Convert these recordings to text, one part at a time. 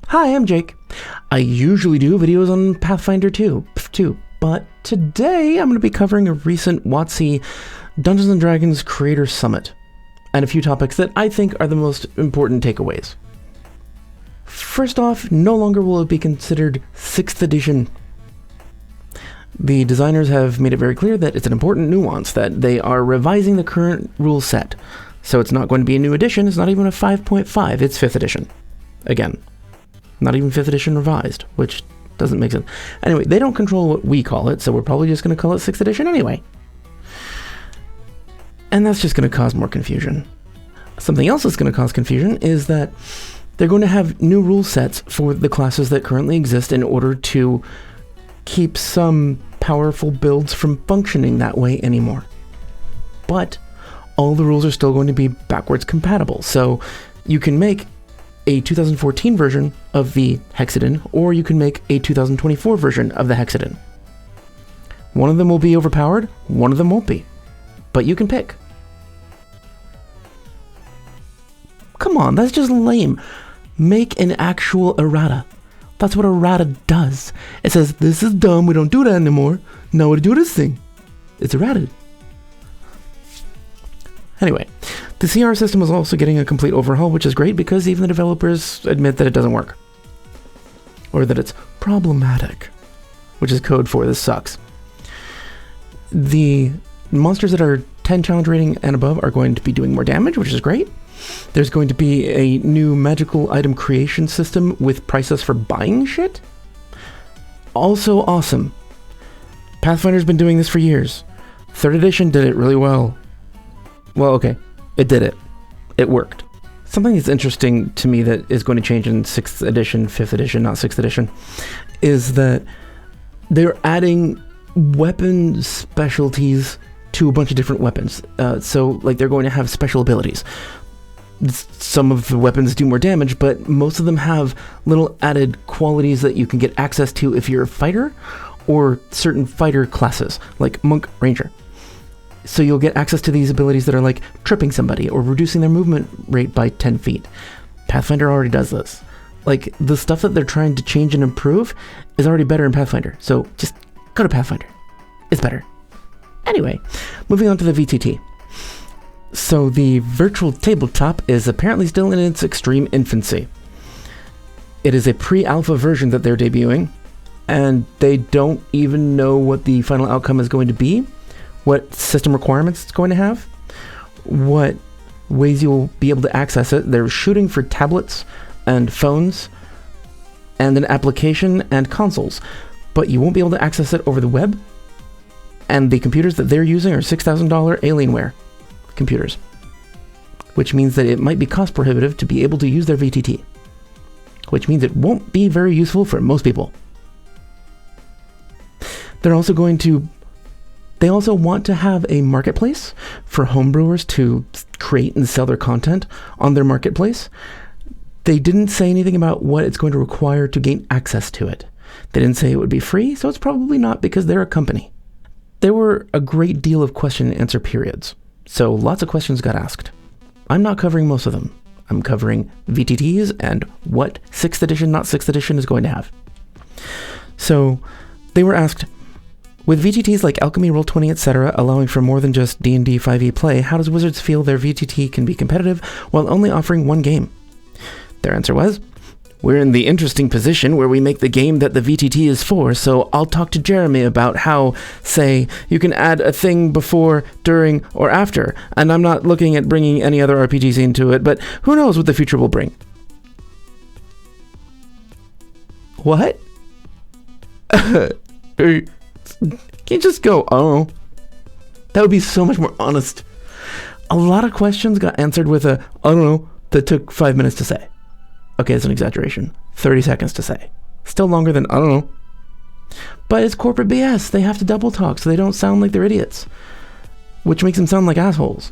Hi, I'm Jake. I usually do videos on Pathfinder 2, but today I'm going to be covering a recent WOTC Dungeons & Dragons Creator Summit, and a few topics that I think are the most important takeaways. First off, no longer will it be considered 6th edition. The designers have made it very clear that it's an important nuance, that they are revising the current rule set. So it's not going to be a new edition, it's not even a 5.5, it's 5th edition. Again, not even 5th edition revised, which doesn't make sense. Anyway, they don't control what we call it, so we're probably just going to call it 6th edition anyway. And that's just going to cause more confusion. Something else that's going to cause confusion is that they're going to have new rule sets for the classes that currently exist in order to keep some powerful builds from functioning that way anymore. But all the rules are still going to be backwards compatible, so you can make a 2014 version of the Hexadin, or you can make a 2024 version of the Hexadin. One of them will be overpowered, one of them won't be. But you can pick. Come on, that's just lame. Make an actual errata. That's what errata does. It says, this is dumb, we don't do that anymore. Now we do this thing. It's errata. Anyway, the CR system is also getting a complete overhaul, which is great because even the developers admit that it doesn't work. Or that it's problematic, which is code for this sucks. The monsters that are 10 challenge rating and above are going to be doing more damage, which is great. There's going to be a new magical item creation system with prices for buying shit. Also awesome. Pathfinder's been doing this for years. 3rd edition did it really well. Well, okay, it did it. It worked. Something that's interesting to me that is going to change in 6th edition, 5th edition, not 6th edition, is that they're adding weapon specialties to a bunch of different weapons. So, like, they're going to have special abilities. Some of the weapons do more damage, but most of them have little added qualities that you can get access to if you're a fighter, or certain fighter classes, like Monk, Ranger. So you'll get access to these abilities that are like tripping somebody or reducing their movement rate by 10 feet. Pathfinder already does this. Like, the stuff that they're trying to change and improve is already better in Pathfinder. So just go to Pathfinder. It's better. Anyway, moving on to the VTT. So the virtual tabletop is apparently still in its extreme infancy. It is a pre-alpha version that they're debuting, and they don't even know what the final outcome is going to be. What system requirements it's going to have, what ways you'll be able to access it. They're shooting for tablets and phones and an application and consoles, but you won't be able to access it over the web, and the computers that they're using are $6,000 Alienware computers, which means that it might be cost prohibitive to be able to use their VTT, which means it won't be very useful for most people. They also want to have a marketplace for homebrewers to create and sell their content on their marketplace. They didn't say anything about what it's going to require to gain access to it. They didn't say it would be free, so it's probably not because they're a company. There were a great deal of question and answer periods, so lots of questions got asked. I'm not covering most of them. I'm covering VTTs and what 6th edition, not 6th edition is going to have. So they were asked, with VTTs like Alchemy, Roll20, etc. allowing for more than just D&D 5e play, how does Wizards feel their VTT can be competitive while only offering one game? Their answer was, we're in the interesting position where we make the game that the VTT is for, so I'll talk to Jeremy about how, say, you can add a thing before, during, or after, and I'm not looking at bringing any other RPGs into it, but who knows what the future will bring. What? Can you just go, oh, that would be so much more honest. A lot of questions got answered with a, I don't know, that took 5 minutes to say. Okay, it's an exaggeration. 30 seconds to say. Still longer than, I don't know. But it's corporate BS. They have to double talk so they don't sound like they're idiots, which makes them sound like assholes.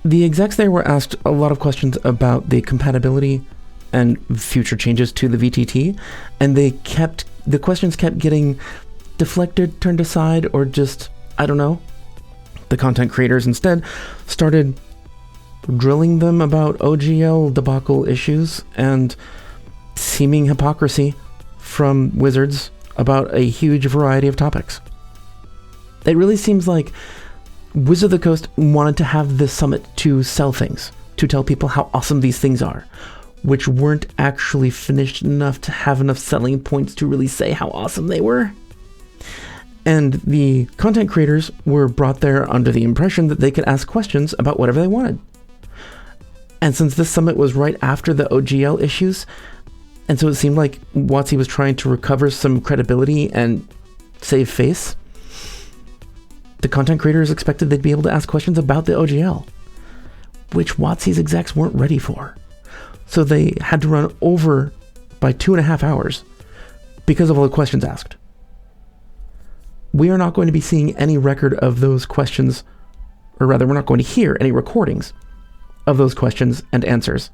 The execs there were asked a lot of questions about the compatibility and future changes to the VTT, and the questions kept getting deflected, turned aside, or just, I don't know. The content creators instead started drilling them about OGL debacle issues and seeming hypocrisy from wizards about a huge variety of topics. It really seems like Wizard of the Coast wanted to have this summit to sell things, to tell people how awesome these things are, which weren't actually finished enough to have enough selling points to really say how awesome they were. And the content creators were brought there under the impression that they could ask questions about whatever they wanted. And since this summit was right after the OGL issues, and so it seemed like WOTC was trying to recover some credibility and save face, the content creators expected they'd be able to ask questions about the OGL, which WOTC's execs weren't ready for. So they had to run over by 2.5 hours because of all the questions asked. We are not going to be seeing any record of those questions, or rather, we're not going to hear any recordings of those questions and answers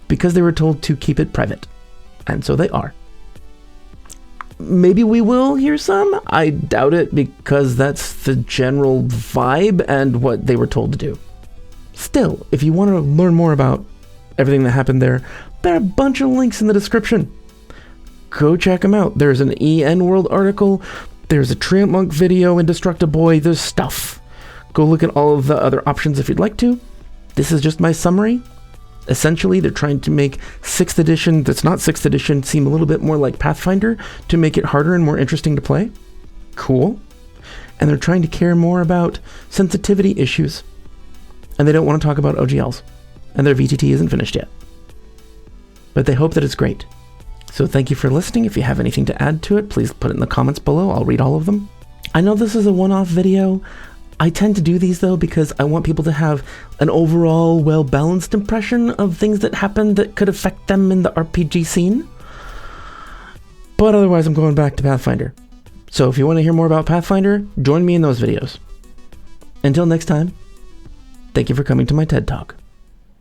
because they were told to keep it private, and so they are. Maybe we will hear some. I doubt it because that's the general vibe and what they were told to do. Still, if you want to learn more about everything that happened there are a bunch of links in the description. Go check them out. There's an EN World article. There's a Treantmonk video, Indestructoboy. There's stuff. Go look at all of the other options if you'd like to. This is just my summary. Essentially, they're trying to make 6th edition, that's not 6th edition, seem a little bit more like Pathfinder to make it harder and more interesting to play. Cool. And they're trying to care more about sensitivity issues. And they don't want to talk about OGLs. And their VTT isn't finished yet. But they hope that it's great. So thank you for listening. If you have anything to add to it, please put it in the comments below. I'll read all of them. I know this is a one-off video. I tend to do these though because I want people to have an overall well-balanced impression of things that happen that could affect them in the RPG scene. But otherwise, I'm going back to Pathfinder. So if you want to hear more about Pathfinder, join me in those videos. Until next time, thank you for coming to my TED Talk.